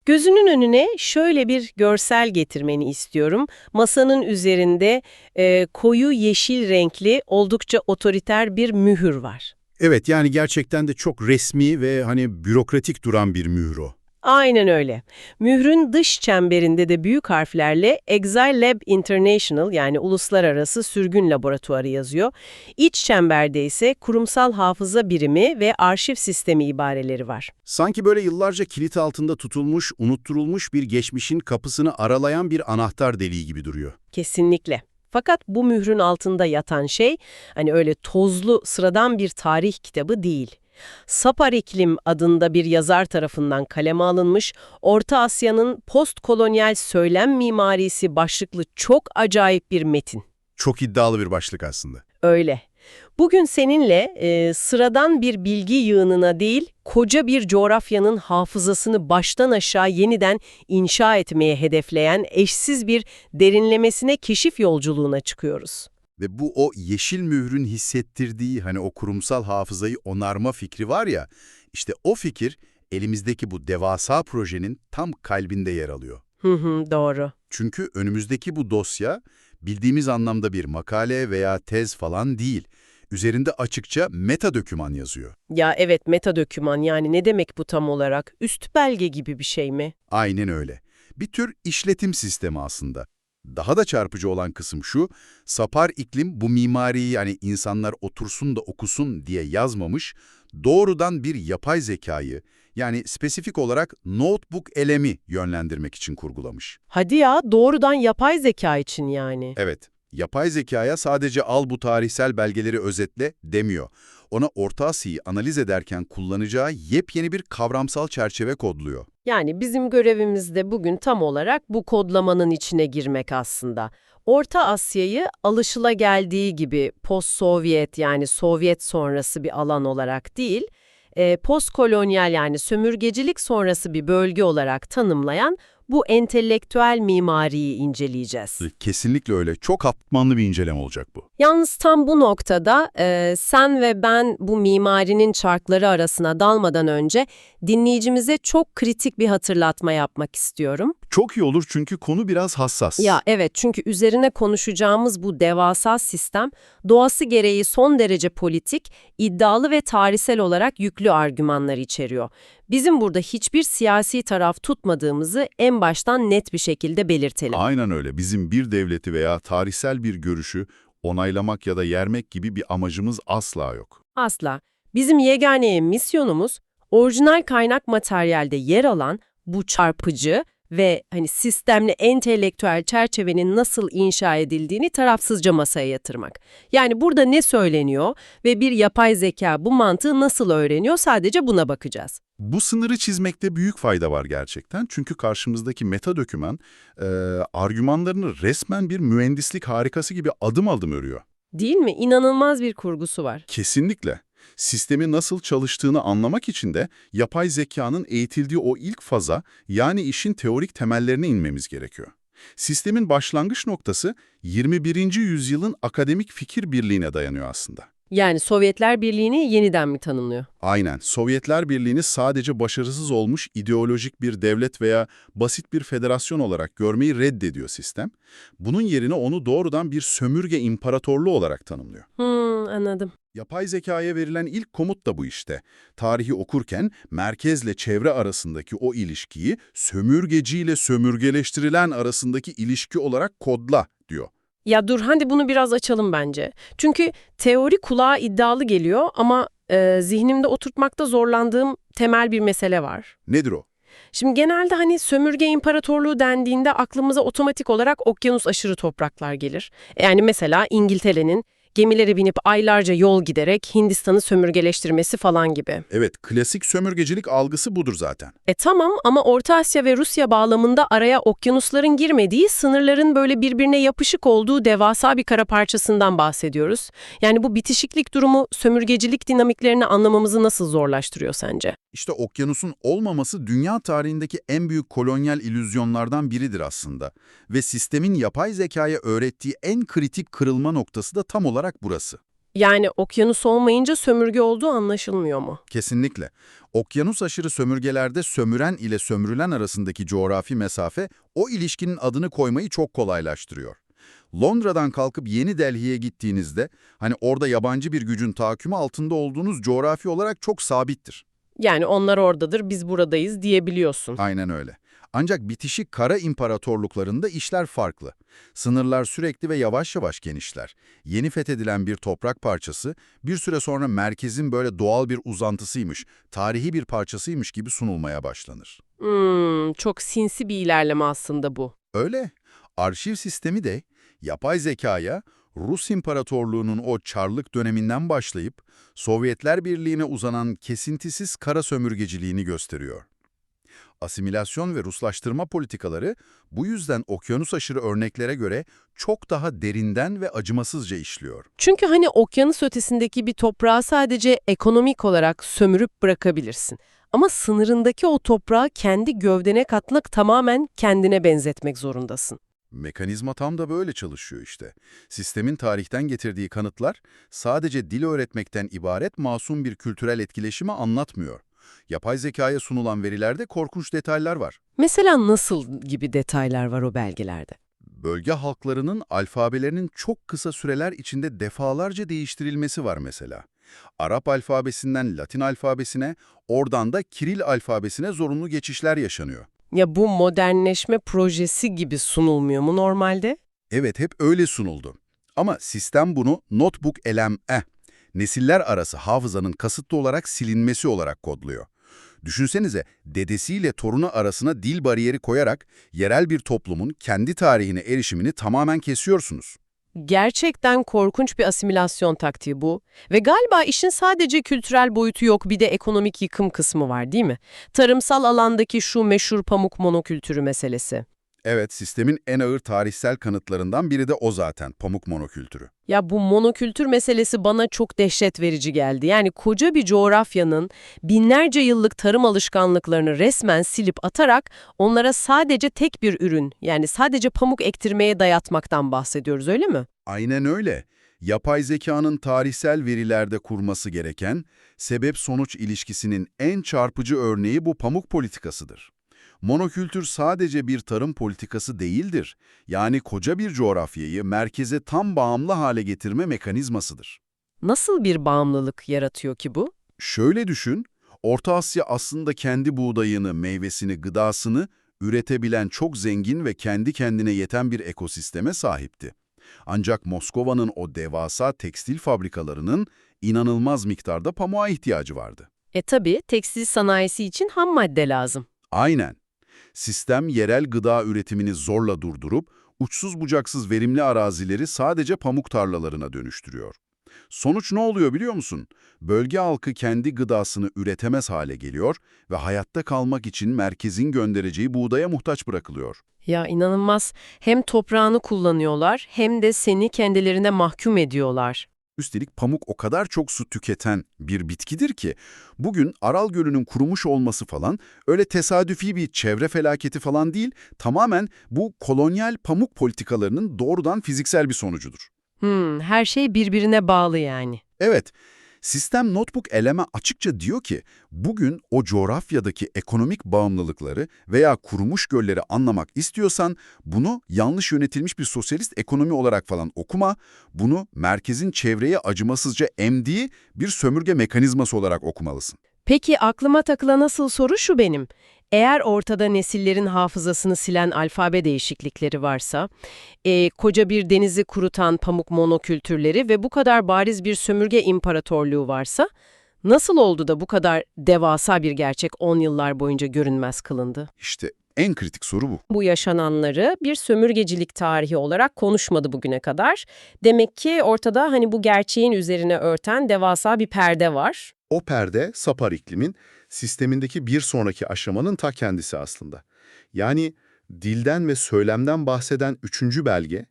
Gözünün önüne şöyle bir görsel getirmeni istiyorum. Masanın üzerinde koyu yeşil renkli, oldukça otoriter bir mühür var. Evet, yani gerçekten de çok resmi ve hani bürokratik duran bir mühür o. Aynen öyle. Mührün dış çemberinde de büyük harflerle Exile Lab International yani Uluslararası Sürgün Laboratuvarı yazıyor. İç çemberde ise kurumsal hafıza birimi ve arşiv sistemi ibareleri var. Sanki böyle yıllarca kilit altında tutulmuş, unutturulmuş bir geçmişin kapısını aralayan bir anahtar deliği gibi duruyor. Kesinlikle. Fakat bu mührün altında yatan şey hani öyle tozlu sıradan bir tarih kitabı değil. Sapar İklim adında bir yazar tarafından kaleme alınmış, Orta Asya'nın postkolonyal söylem mimarisi başlıklı çok acayip bir metin. Çok iddialı bir başlık aslında. Öyle. Bugün seninle sıradan bir bilgi yığınına değil, koca bir coğrafyanın hafızasını baştan aşağı yeniden inşa etmeye hedefleyen eşsiz bir derinlemesine keşif yolculuğuna çıkıyoruz. Ve bu o yeşil mührün hissettirdiği hani o kurumsal hafızayı onarma fikri var ya, işte o fikir elimizdeki bu devasa projenin tam kalbinde yer alıyor. Hı hı, doğru. Çünkü önümüzdeki bu dosya bildiğimiz anlamda bir makale veya tez falan değil. Üzerinde açıkça meta doküman yazıyor. Ya evet, meta doküman yani ne demek bu tam olarak? Üst belge gibi bir şey mi? Aynen öyle. Bir tür işletim sistemi aslında. Daha da çarpıcı olan kısım şu, Sapar İklim bu mimariyi yani insanlar otursun da okusun diye yazmamış, doğrudan bir yapay zekayı yani spesifik olarak notebook elemi yönlendirmek için kurgulamış. Hadi ya, doğrudan yapay zeka için yani. Evet, yapay zekaya sadece al bu tarihsel belgeleri özetle demiyor. Ona Orta Asya'yı analiz ederken kullanacağı yepyeni bir kavramsal çerçeve kodluyor. Yani bizim görevimiz de bugün tam olarak bu kodlamanın içine girmek aslında. Orta Asya'yı alışılageldiği gibi post-Sovyet yani Sovyet sonrası bir alan olarak değil, postkolonyal yani sömürgecilik sonrası bir bölge olarak tanımlayan bu entelektüel mimariyi inceleyeceğiz. Kesinlikle öyle. Çok katmanlı bir inceleme olacak bu. Yalnız tam bu noktada sen ve ben bu mimarinin çarkları arasına dalmadan önce dinleyicimize çok kritik bir hatırlatma yapmak istiyorum. Çok iyi olur çünkü konu biraz hassas. Ya evet, çünkü üzerine konuşacağımız bu devasa sistem doğası gereği son derece politik, iddialı ve tarihsel olarak yüklü argümanlar içeriyor. Bizim burada hiçbir siyasi taraf tutmadığımızı en baştan net bir şekilde belirtelim. Aynen öyle. Bizim bir devleti veya tarihsel bir görüşü onaylamak ya da yermek gibi bir amacımız asla yok. Asla. Bizim yegane misyonumuz orijinal kaynak materyalde yer alan bu çarpıcı ve hani sistemli entelektüel çerçevenin nasıl inşa edildiğini tarafsızca masaya yatırmak. Yani burada ne söyleniyor ve bir yapay zeka bu mantığı nasıl öğreniyor, sadece buna bakacağız. Bu sınırı çizmekte büyük fayda var gerçekten. Çünkü karşımızdaki meta doküman argümanlarını resmen bir mühendislik harikası gibi adım adım örüyor. Değil mi? İnanılmaz bir kurgusu var. Kesinlikle. Sistemin nasıl çalıştığını anlamak için de yapay zekanın eğitildiği o ilk faza, yani işin teorik temellerine inmemiz gerekiyor. Sistemin başlangıç noktası 21. yüzyılın akademik fikir birliğine dayanıyor aslında. Yani Sovyetler Birliği'ni yeniden mi tanımlıyor? Aynen, Sovyetler Birliği'ni sadece başarısız olmuş ideolojik bir devlet veya basit bir federasyon olarak görmeyi reddediyor sistem. Bunun yerine onu doğrudan bir sömürge imparatorluğu olarak tanımlıyor. Anladım. Yapay zekaya verilen ilk komut da bu işte. Tarihi okurken merkezle çevre arasındaki o ilişkiyi sömürgeciyle sömürgeleştirilen arasındaki ilişki olarak kodla diyor. Ya dur, hadi bunu biraz açalım bence. Çünkü teori kulağa iddialı geliyor ama zihnimde oturtmakta zorlandığım temel bir mesele var. Nedir o? Şimdi genelde hani sömürge imparatorluğu dendiğinde aklımıza otomatik olarak okyanus aşırı topraklar gelir. Yani mesela İngiltere'nin gemilere binip aylarca yol giderek Hindistan'ı sömürgeleştirmesi falan gibi. Evet, klasik sömürgecilik algısı budur zaten. Tamam, ama Orta Asya ve Rusya bağlamında araya okyanusların girmediği, sınırların böyle birbirine yapışık olduğu devasa bir kara parçasından bahsediyoruz. Yani bu bitişiklik durumu sömürgecilik dinamiklerini anlamamızı nasıl zorlaştırıyor sence? İşte okyanusun olmaması dünya tarihindeki en büyük kolonyal illüzyonlardan biridir aslında. Ve sistemin yapay zekaya öğrettiği en kritik kırılma noktası da tam olarak burası. Yani okyanus olmayınca sömürge olduğu anlaşılmıyor mu? Kesinlikle. Okyanus aşırı sömürgelerde sömüren ile sömürülen arasındaki coğrafi mesafe o ilişkinin adını koymayı çok kolaylaştırıyor. Londra'dan kalkıp Yeni Delhi'ye gittiğinizde hani orada yabancı bir gücün tahakkümü altında olduğunuz coğrafi olarak çok sabittir. Yani onlar oradadır, biz buradayız diyebiliyorsun. Aynen öyle. Ancak bitişik kara imparatorluklarında işler farklı. Sınırlar sürekli ve yavaş yavaş genişler. Yeni fethedilen bir toprak parçası bir süre sonra merkezin böyle doğal bir uzantısıymış, tarihi bir parçasıymış gibi sunulmaya başlanır. Çok sinsi bir ilerleme aslında bu. Öyle. Arşiv sistemi de yapay zekaya Rus İmparatorluğu'nun o Çarlık döneminden başlayıp Sovyetler Birliği'ne uzanan kesintisiz kara sömürgeciliğini gösteriyor. Asimilasyon ve Ruslaştırma politikaları bu yüzden okyanus aşırı örneklere göre çok daha derinden ve acımasızca işliyor. Çünkü hani okyanus ötesindeki bir toprağı sadece ekonomik olarak sömürüp bırakabilirsin. Ama sınırındaki o toprağı kendi gövdene katmak tamamen kendine benzetmek zorundasın. Mekanizma tam da böyle çalışıyor işte. Sistemin tarihten getirdiği kanıtlar sadece dil öğretmekten ibaret masum bir kültürel etkileşimi anlatmıyor. Yapay zekaya sunulan verilerde korkunç detaylar var. Mesela nasıl gibi detaylar var o belgelerde? Bölge halklarının alfabelerinin çok kısa süreler içinde defalarca değiştirilmesi var mesela. Arap alfabesinden Latin alfabesine, oradan da Kiril alfabesine zorunlu geçişler yaşanıyor. Ya bu modernleşme projesi gibi sunulmuyor mu normalde? Evet, hep öyle sunuldu. Ama sistem bunu notebook elem nesiller arası hafızanın kasıtlı olarak silinmesi olarak kodluyor. Düşünsenize, dedesiyle torunu arasına dil bariyeri koyarak yerel bir toplumun kendi tarihine erişimini tamamen kesiyorsunuz. Gerçekten korkunç bir asimilasyon taktiği bu. Ve galiba işin sadece kültürel boyutu yok, bir de ekonomik yıkım kısmı var, değil mi? Tarımsal alandaki şu meşhur pamuk monokültürü meselesi. Evet, sistemin en ağır tarihsel kanıtlarından biri de o zaten, pamuk monokültürü. Ya bu monokültür meselesi bana çok dehşet verici geldi. Yani koca bir coğrafyanın binlerce yıllık tarım alışkanlıklarını resmen silip atarak onlara sadece tek bir ürün, yani sadece pamuk ektirmeye dayatmaktan bahsediyoruz, öyle mi? Aynen öyle. Yapay zekanın tarihsel verilerde kurması gereken sebep-sonuç ilişkisinin en çarpıcı örneği bu pamuk politikasıdır. Monokültür sadece bir tarım politikası değildir. Yani koca bir coğrafyayı merkeze tam bağımlı hale getirme mekanizmasıdır. Nasıl bir bağımlılık yaratıyor ki bu? Şöyle düşün, Orta Asya aslında kendi buğdayını, meyvesini, gıdasını üretebilen çok zengin ve kendi kendine yeten bir ekosisteme sahipti. Ancak Moskova'nın o devasa tekstil fabrikalarının inanılmaz miktarda pamuğa ihtiyacı vardı. Tabii tekstil sanayisi için ham madde lazım. Aynen. Sistem yerel gıda üretimini zorla durdurup uçsuz bucaksız verimli arazileri sadece pamuk tarlalarına dönüştürüyor. Sonuç ne oluyor biliyor musun? Bölge halkı kendi gıdasını üretemez hale geliyor ve hayatta kalmak için merkezin göndereceği buğdaya muhtaç bırakılıyor. Ya inanılmaz. Hem toprağını kullanıyorlar hem de seni kendilerine mahkum ediyorlar. Üstelik pamuk o kadar çok su tüketen bir bitkidir ki bugün Aral Gölü'nün kurumuş olması falan öyle tesadüfi bir çevre felaketi falan değil, tamamen bu kolonyal pamuk politikalarının doğrudan fiziksel bir sonucudur. Her şey birbirine bağlı yani. Evet, sistem notebook eleme açıkça diyor ki bugün o coğrafyadaki ekonomik bağımlılıkları veya kurumuş gölleri anlamak istiyorsan bunu yanlış yönetilmiş bir sosyalist ekonomi olarak falan okuma, bunu merkezin çevreye acımasızca emdiği bir sömürge mekanizması olarak okumalısın. Peki aklıma takılan asıl soru şu benim. Eğer ortada nesillerin hafızasını silen alfabe değişiklikleri varsa, koca bir denizi kurutan pamuk monokültürleri ve bu kadar bariz bir sömürge imparatorluğu varsa, nasıl oldu da bu kadar devasa bir gerçek 10 yıllar boyunca görünmez kılındı? İşte en kritik soru bu. Bu yaşananları bir sömürgecilik tarihi olarak konuşmadı bugüne kadar. Demek ki ortada hani bu gerçeğin üzerine örten devasa bir perde var. O perde, Sapar iklimin sistemindeki bir sonraki aşamanın ta kendisi aslında. Yani dilden ve söylemden bahseden üçüncü belge,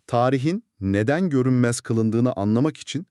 tarihin neden görünmez kılındığını anlamak için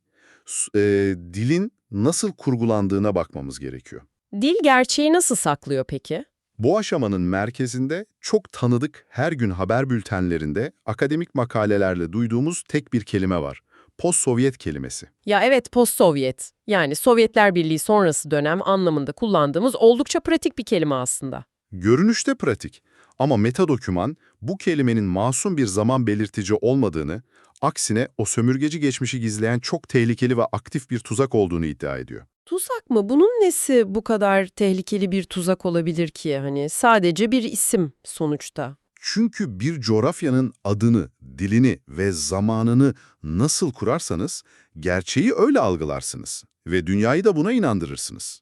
dilin nasıl kurgulandığına bakmamız gerekiyor. Dil gerçeği nasıl saklıyor peki? Bu aşamanın merkezinde çok tanıdık her gün haber bültenlerinde akademik makalelerle duyduğumuz tek bir kelime var. post-Sovyet kelimesi. Ya evet, post-Sovyet, yani Sovyetler Birliği sonrası dönem anlamında kullandığımız oldukça pratik bir kelime aslında. Görünüşte pratik ama metadoküman bu kelimenin masum bir zaman belirtici olmadığını, aksine o sömürgeci geçmişi gizleyen çok tehlikeli ve aktif bir tuzak olduğunu iddia ediyor. Tuzak mı? Bunun nesi bu kadar tehlikeli bir tuzak olabilir ki? Hani sadece bir isim sonuçta. Çünkü bir coğrafyanın adını, dilini ve zamanını nasıl kurarsanız gerçeği öyle algılarsınız ve dünyayı da buna inandırırsınız.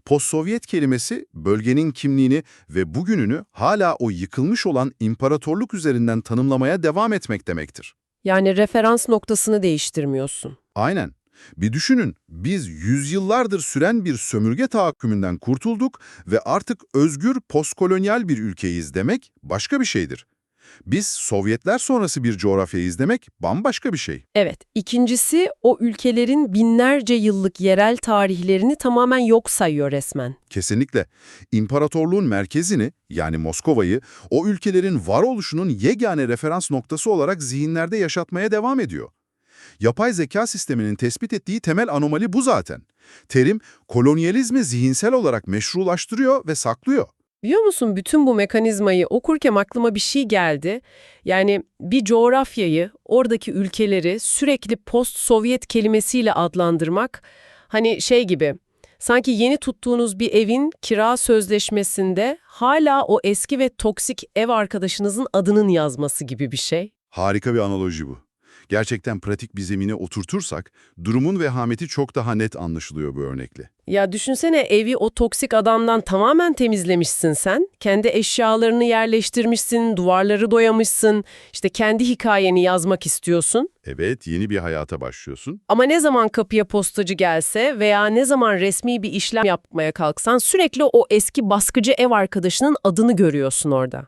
Post-Sovyet kelimesi bölgenin kimliğini ve bugününü hala o yıkılmış olan imparatorluk üzerinden tanımlamaya devam etmek demektir. Yani referans noktasını değiştirmiyorsun. Aynen. Bir düşünün, biz yüzyıllardır süren bir sömürge tahakkümünden kurtulduk ve artık özgür postkolonyal bir ülkeyiz demek başka bir şeydir. Biz Sovyetler sonrası bir coğrafyayız demek bambaşka bir şey. Evet, ikincisi o ülkelerin binlerce yıllık yerel tarihlerini tamamen yok sayıyor resmen. Kesinlikle. İmparatorluğun merkezini, yani Moskova'yı, o ülkelerin varoluşunun yegane referans noktası olarak zihinlerde yaşatmaya devam ediyor. Yapay zeka sisteminin tespit ettiği temel anomali bu zaten. Terim, kolonyalizmi zihinsel olarak meşrulaştırıyor ve saklıyor. Biliyor musun, bütün bu mekanizmayı okurken aklıma bir şey geldi. Yani bir coğrafyayı, oradaki ülkeleri sürekli post-Sovyet kelimesiyle adlandırmak, hani şey gibi, sanki yeni tuttuğunuz bir evin kira sözleşmesinde hala o eski ve toksik ev arkadaşınızın adının yazması gibi bir şey. Harika bir analoji bu. Gerçekten pratik bir zemine oturtursak, durumun vehameti çok daha net anlaşılıyor bu örnekle. Ya düşünsene, evi o toksik adamdan tamamen temizlemişsin sen. Kendi eşyalarını yerleştirmişsin, duvarları boyamışsın. İşte kendi hikayeni yazmak istiyorsun. Evet, yeni bir hayata başlıyorsun. Ama ne zaman kapıya postacı gelse veya ne zaman resmi bir işlem yapmaya kalksan sürekli o eski baskıcı ev arkadaşının adını görüyorsun orada.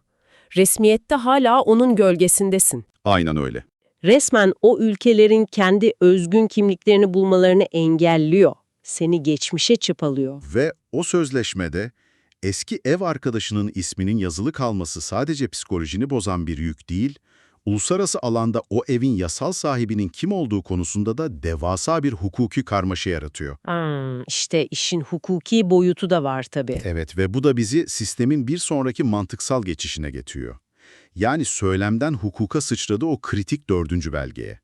Resmiyette hala onun gölgesindesin. Aynen öyle. Resmen o ülkelerin kendi özgün kimliklerini bulmalarını engelliyor. Seni geçmişe çıpalıyor. Ve o sözleşmede eski ev arkadaşının isminin yazılı kalması sadece psikolojini bozan bir yük değil, uluslararası alanda o evin yasal sahibinin kim olduğu konusunda da devasa bir hukuki karmaşa yaratıyor. İşte işin hukuki boyutu da var tabii. Evet ve bu da bizi sistemin bir sonraki mantıksal geçişine getiriyor. Yani söylemden hukuka sıçradığı o kritik 4. belgeye.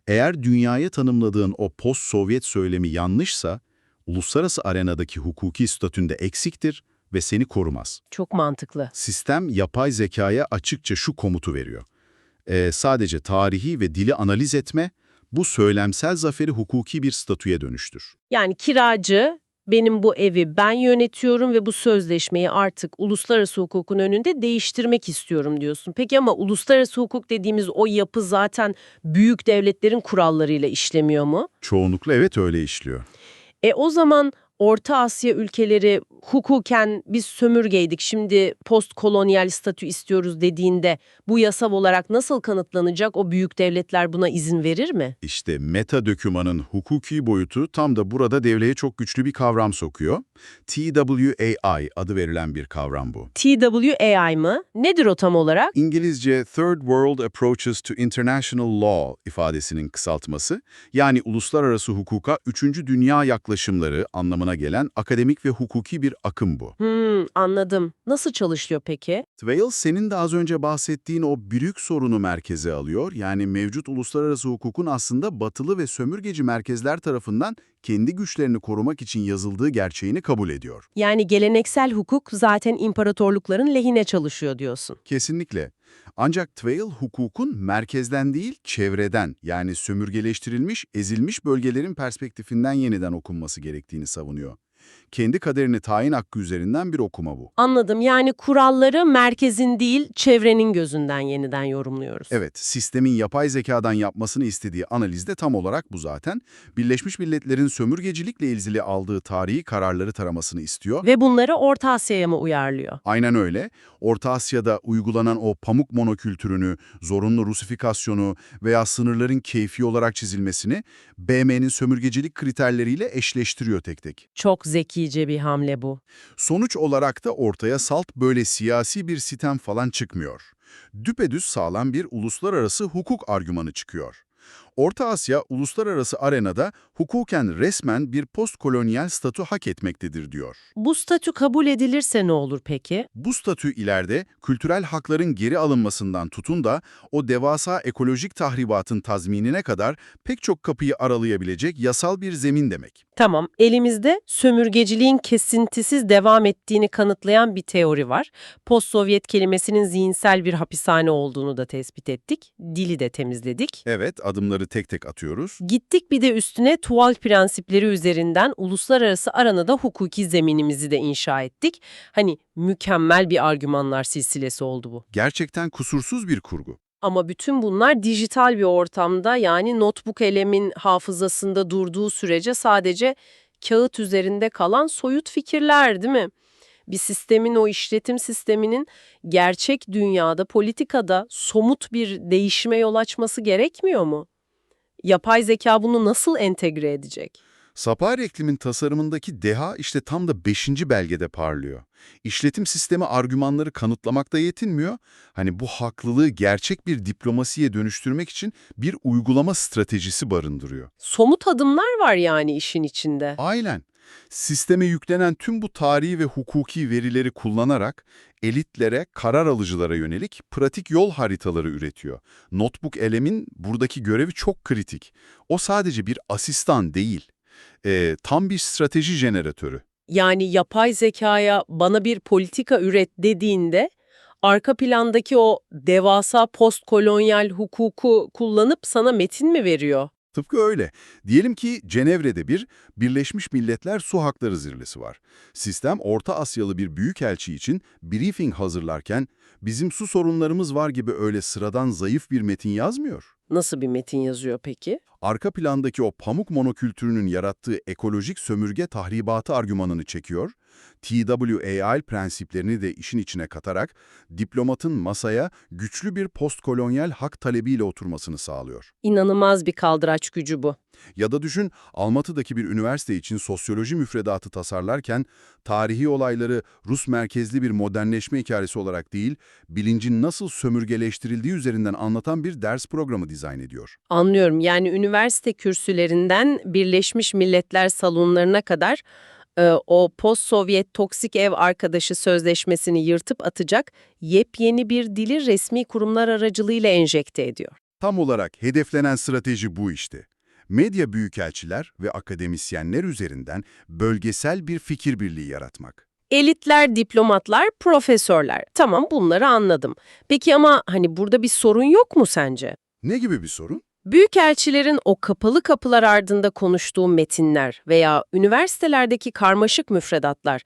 Eğer dünyaya tanımladığın o post-Sovyet söylemi yanlışsa, uluslararası arenadaki hukuki statünde eksiktir ve seni korumaz. Çok mantıklı. Sistem yapay zekaya açıkça şu komutu veriyor. Sadece tarihi ve dili analiz etme, bu söylemsel zaferi hukuki bir statüye dönüştür. Yani kiracı, benim bu evi ben yönetiyorum ve bu sözleşmeyi artık uluslararası hukukun önünde değiştirmek istiyorum diyorsun. Peki ama uluslararası hukuk dediğimiz o yapı zaten büyük devletlerin kurallarıyla işlemiyor mu? Çoğunlukla evet öyle işliyor. O zaman Orta Asya ülkeleri hukuken biz sömürgeydik, şimdi postkolonyal statü istiyoruz dediğinde bu yasal olarak nasıl kanıtlanacak, o büyük devletler buna izin verir mi? İşte metadokümanın hukuki boyutu tam da burada devreye çok güçlü bir kavram sokuyor. TWAI adı verilen bir kavram bu. TWAI mı? Nedir o tam olarak? İngilizce Third World Approaches to International Law ifadesinin kısaltması, yani uluslararası hukuka 3. dünya yaklaşımları anlamına gelen akademik ve hukuki bir akım bu. Anladım. Nasıl çalışıyor peki? Wales, senin de az önce bahsettiğin o büyük sorunu merkeze alıyor. Yani mevcut uluslararası hukukun aslında batılı ve sömürgeci merkezler tarafından kendi güçlerini korumak için yazıldığı gerçeğini kabul ediyor. Yani geleneksel hukuk zaten imparatorlukların lehine çalışıyor diyorsun. Kesinlikle. Ancak Twale hukukun merkezden değil, çevreden, yani sömürgeleştirilmiş, ezilmiş bölgelerin perspektifinden yeniden okunması gerektiğini savunuyor. Kendi kaderini tayin hakkı üzerinden bir okuma bu. Anladım. Yani kuralları merkezin değil, çevrenin gözünden yeniden yorumluyoruz. Evet, sistemin yapay zekadan yapmasını istediği analiz de tam olarak bu zaten. Birleşmiş Milletler'in sömürgecilikle ilgili aldığı tarihi kararları taramasını istiyor. Ve bunları Orta Asya'ya mı uyarlıyor? Aynen öyle. Orta Asya'da uygulanan o pamuk monokültürünü, zorunlu Rusifikasyonu veya sınırların keyfi olarak çizilmesini BM'nin sömürgecilik kriterleriyle eşleştiriyor tek tek. Çok zekice bir hamle bu. Sonuç olarak da ortaya salt böyle siyasi bir sitem falan çıkmıyor. Düpedüz sağlam bir uluslararası hukuk argümanı çıkıyor. Orta Asya, uluslararası arenada hukuken resmen bir postkolonyal statü hak etmektedir diyor. Bu statü kabul edilirse ne olur peki? Bu statü ileride kültürel hakların geri alınmasından tutun da o devasa ekolojik tahribatın tazminine kadar pek çok kapıyı aralayabilecek yasal bir zemin demek. Tamam, elimizde sömürgeciliğin kesintisiz devam ettiğini kanıtlayan bir teori var. Post-Sovyet kelimesinin zihinsel bir hapishane olduğunu da tespit ettik. Dili de temizledik. Evet, adımları tek tek atıyoruz. Gittik bir de üstüne tuval prensipleri üzerinden uluslararası arenada hukuki zeminimizi de inşa ettik. Hani mükemmel bir argümanlar silsilesi oldu bu. Gerçekten kusursuz bir kurgu. Ama bütün bunlar dijital bir ortamda, yani notebook elemin hafızasında durduğu sürece sadece kağıt üzerinde kalan soyut fikirler, değil mi? Bir sistemin, o işletim sisteminin gerçek dünyada, politikada somut bir değişime yol açması gerekmiyor mu? Yapay zeka bunu nasıl entegre edecek? Sapar iklimin tasarımındaki deha işte tam da 5. belgede parlıyor. İşletim sistemi argümanları kanıtlamakta yetinmiyor. Hani bu haklılığı gerçek bir diplomasiye dönüştürmek için bir uygulama stratejisi barındırıyor. Somut adımlar var yani işin içinde. Aynen. Sisteme yüklenen tüm bu tarihi ve hukuki verileri kullanarak elitlere, karar alıcılara yönelik pratik yol haritaları üretiyor. Notebook elemin buradaki görevi çok kritik. O sadece bir asistan değil, tam bir strateji jeneratörü. Yani yapay zekaya bana bir politika üret dediğinde arka plandaki o devasa postkolonyal hukuku kullanıp sana metin mi veriyor? Tıpkı öyle. Diyelim ki Cenevre'de bir Birleşmiş Milletler Su Hakları Zirvesi var. Sistem Orta Asyalı bir büyükelçi için briefing hazırlarken bizim su sorunlarımız var gibi öyle sıradan zayıf bir metin yazmıyor. Nasıl bir metin yazıyor peki? Arka plandaki o pamuk monokültürünün yarattığı ekolojik sömürge tahribatı argümanını çekiyor, TWAL prensiplerini de işin içine katarak diplomatın masaya güçlü bir postkolonyal hak talebiyle oturmasını sağlıyor. İnanılmaz bir kaldıraç gücü bu. Ya da düşün, Almatı'daki bir üniversite için sosyoloji müfredatı tasarlarken tarihi olayları Rus merkezli bir modernleşme hikayesi olarak değil, bilincin nasıl sömürgeleştirildiği üzerinden anlatan bir ders programı dizayn ediyor. Anlıyorum. Yani üniversite kürsülerinden Birleşmiş Milletler salonlarına kadar o post-Sovyet toksik ev arkadaşı sözleşmesini yırtıp atacak yepyeni bir dili resmi kurumlar aracılığıyla enjekte ediyor. Tam olarak hedeflenen strateji bu işte. Medya büyükelçiler ve akademisyenler üzerinden bölgesel bir fikir birliği yaratmak. Elitler, diplomatlar, profesörler. Tamam, bunları anladım. Peki ama hani burada bir sorun yok mu sence? Ne gibi bir sorun? Büyükelçilerin o kapalı kapılar ardında konuştuğu metinler veya üniversitelerdeki karmaşık müfredatlar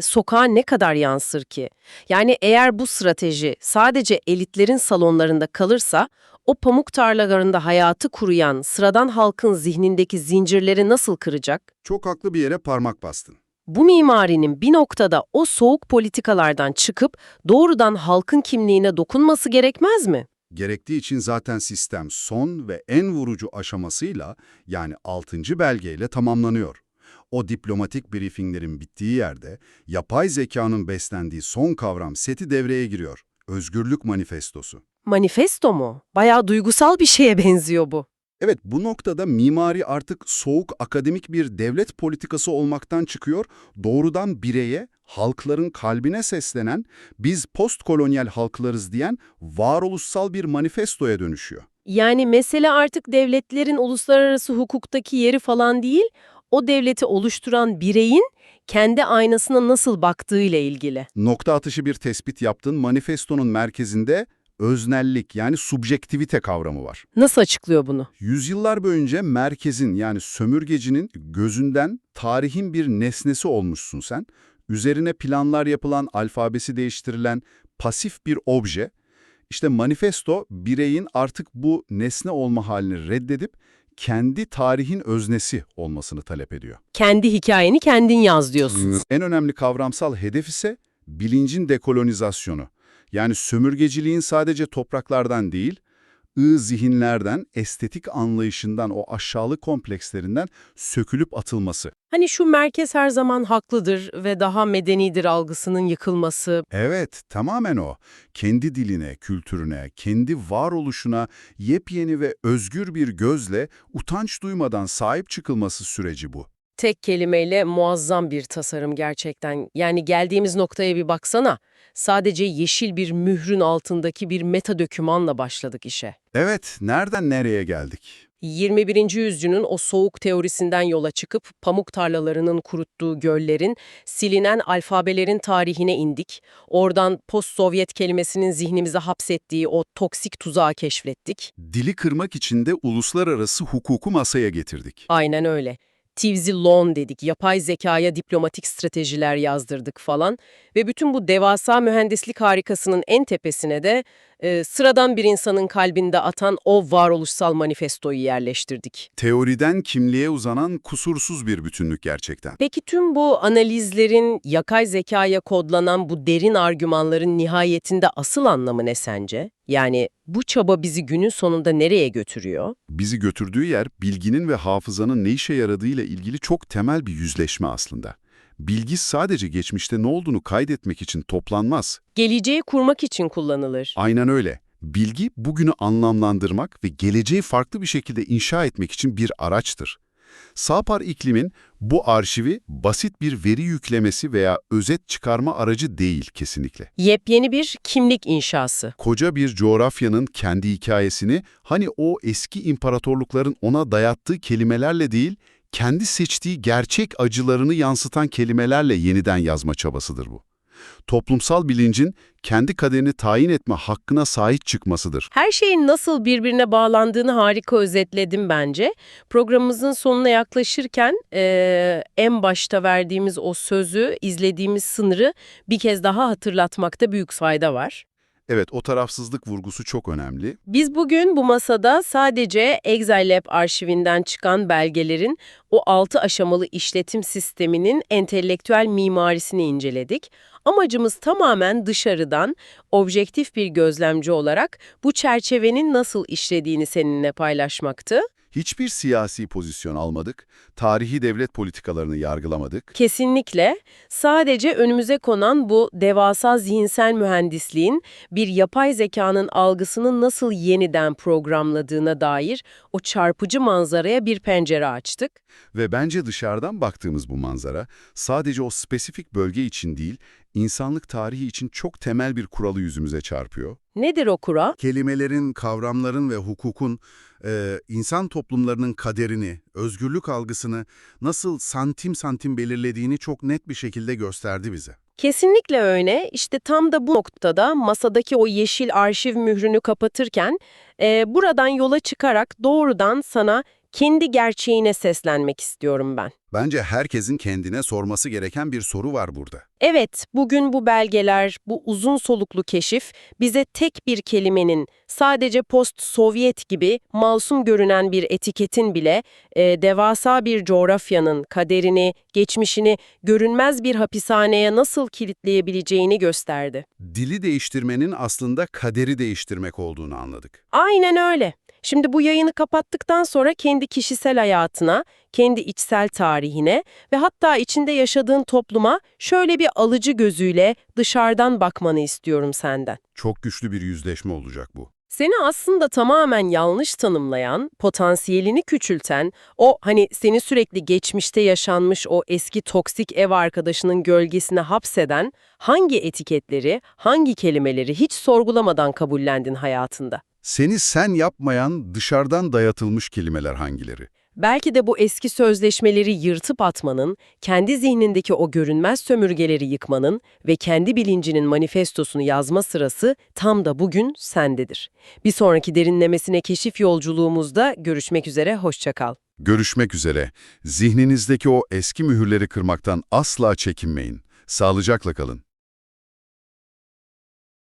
sokağa ne kadar yansır ki? Yani eğer bu strateji sadece elitlerin salonlarında kalırsa, o pamuk tarlalarında hayatı kuruyan sıradan halkın zihnindeki zincirleri nasıl kıracak? Çok haklı bir yere parmak bastın. Bu mimarinin bir noktada o soğuk politikalardan çıkıp doğrudan halkın kimliğine dokunması gerekmez mi? Gerektiği için zaten sistem son ve en vurucu aşamasıyla, yani 6. belgeyle tamamlanıyor. O diplomatik briefinglerin bittiği yerde yapay zekanın beslendiği son kavram seti devreye giriyor. Özgürlük Manifestosu. Manifesto mu? Bayağı duygusal bir şeye benziyor bu. Evet, bu noktada mimari artık soğuk akademik bir devlet politikası olmaktan çıkıyor, doğrudan bireye, halkların kalbine seslenen, biz postkolonyal halklarız diyen varoluşsal bir manifestoya dönüşüyor. Yani mesele artık devletlerin uluslararası hukuktaki yeri falan değil, o devleti oluşturan bireyin kendi aynasına nasıl baktığıyla ilgili. Nokta atışı bir tespit yaptın, manifestonun merkezinde öznellik yani subjektivite kavramı var. Nasıl açıklıyor bunu? Yüzyıllar boyunca merkezin yani sömürgecinin gözünden tarihin bir nesnesi olmuşsun sen. Üzerine planlar yapılan, alfabesi değiştirilen pasif bir obje. İşte manifesto bireyin artık bu nesne olma halini reddedip kendi tarihin öznesi olmasını talep ediyor. Kendi hikayeni kendin yaz diyorsun. En önemli kavramsal hedef ise bilincin dekolonizasyonu. Yani sömürgeciliğin sadece topraklardan değil, zihinlerden, estetik anlayışından, o aşağılık komplekslerinden sökülüp atılması. Hani şu merkez her zaman haklıdır ve daha medenidir algısının yıkılması. Evet, tamamen o. Kendi diline, kültürüne, kendi varoluşuna yepyeni ve özgür bir gözle utanç duymadan sahip çıkılması süreci bu. Tek kelimeyle muazzam bir tasarım gerçekten. Yani geldiğimiz noktaya bir baksana. Sadece yeşil bir mührün altındaki bir meta dokümanla başladık işe. Evet, nereden nereye geldik? 21. yüzyılın o soğuk teorisinden yola çıkıp pamuk tarlalarının kuruttuğu göllerin, silinen alfabelerin tarihine indik. Oradan post-Sovyet kelimesinin zihnimize hapsettiği o toksik tuzağı keşfettik. Dili kırmak için de uluslararası hukuku masaya getirdik. Aynen öyle. Tivzi Law dedik, yapay zekaya diplomatik stratejiler yazdırdık falan ve bütün bu devasa mühendislik harikasının en tepesine de sıradan bir insanın kalbinde atan o varoluşsal manifestoyu yerleştirdik. Teoriden kimliğe uzanan kusursuz bir bütünlük gerçekten. Peki tüm bu analizlerin, yapay zekaya kodlanan bu derin argümanların nihayetinde asıl anlamı ne sence? Yani bu çaba bizi günün sonunda nereye götürüyor? Bizi götürdüğü yer bilginin ve hafızanın ne işe yaradığıyla ilgili çok temel bir yüzleşme aslında. Bilgi sadece geçmişte ne olduğunu kaydetmek için toplanmaz. Geleceği kurmak için kullanılır. Aynen öyle. Bilgi bugünü anlamlandırmak ve geleceği farklı bir şekilde inşa etmek için bir araçtır. Sapar iklimin bu arşivi basit bir veri yüklemesi veya özet çıkarma aracı değil kesinlikle. Yepyeni bir kimlik inşası. Koca bir coğrafyanın kendi hikayesini hani o eski imparatorlukların ona dayattığı kelimelerle değil, kendi seçtiği gerçek acılarını yansıtan kelimelerle yeniden yazma çabasıdır bu. Toplumsal bilincin kendi kaderini tayin etme hakkına sahip çıkmasıdır. Her şeyin nasıl birbirine bağlandığını harika özetledim bence. Programımızın sonuna yaklaşırken en başta verdiğimiz o sözü, izlediğimiz sınırı bir kez daha hatırlatmakta büyük fayda var. Evet, o tarafsızlık vurgusu çok önemli. Biz bugün bu masada sadece ExilLab arşivinden çıkan belgelerin o 6 aşamalı işletim sisteminin entelektüel mimarisini inceledik. Amacımız tamamen dışarıdan, objektif bir gözlemci olarak bu çerçevenin nasıl işlediğini seninle paylaşmaktı. Hiçbir siyasi pozisyon almadık, tarihi devlet politikalarını yargılamadık. Kesinlikle sadece önümüze konan bu devasa zihinsel mühendisliğin bir yapay zekanın algısını nasıl yeniden programladığına dair o çarpıcı manzaraya bir pencere açtık. Ve bence dışarıdan baktığımız bu manzara sadece o spesifik bölge için değil, insanlık tarihi için çok temel bir kuralı yüzümüze çarpıyor. Nedir o kural? Kelimelerin, kavramların ve hukukun insan toplumlarının kaderini, özgürlük algısını nasıl santim santim belirlediğini çok net bir şekilde gösterdi bize. Kesinlikle öyle. İşte tam da bu noktada masadaki o yeşil arşiv mührünü kapatırken buradan yola çıkarak doğrudan sana kendi gerçeğine seslenmek istiyorum ben. Bence herkesin kendine sorması gereken bir soru var burada. Evet, bugün bu belgeler, bu uzun soluklu keşif bize tek bir kelimenin, sadece post-Sovyet gibi masum görünen bir etiketin bile devasa bir coğrafyanın kaderini, geçmişini görünmez bir hapishaneye nasıl kilitleyebileceğini gösterdi. Dili değiştirmenin aslında kaderi değiştirmek olduğunu anladık. Aynen öyle. Şimdi bu yayını kapattıktan sonra kendi kişisel hayatına, kendi içsel tarihine ve hatta içinde yaşadığın topluma şöyle bir alıcı gözüyle dışarıdan bakmanı istiyorum senden. Çok güçlü bir yüzleşme olacak bu. Seni aslında tamamen yanlış tanımlayan, potansiyelini küçülten, o hani seni sürekli geçmişte yaşanmış o eski toksik ev arkadaşının gölgesine hapseden hangi etiketleri, hangi kelimeleri hiç sorgulamadan kabullendin hayatında? Seni sen yapmayan dışarıdan dayatılmış kelimeler hangileri? Belki de bu eski sözleşmeleri yırtıp atmanın, kendi zihnindeki o görünmez sömürgeleri yıkmanın ve kendi bilincinin manifestosunu yazma sırası tam da bugün sendedir. Bir sonraki derinlemesine keşif yolculuğumuzda görüşmek üzere, hoşça kal. Görüşmek üzere. Zihninizdeki o eski mühürleri kırmaktan asla çekinmeyin. Sağlıcakla kalın.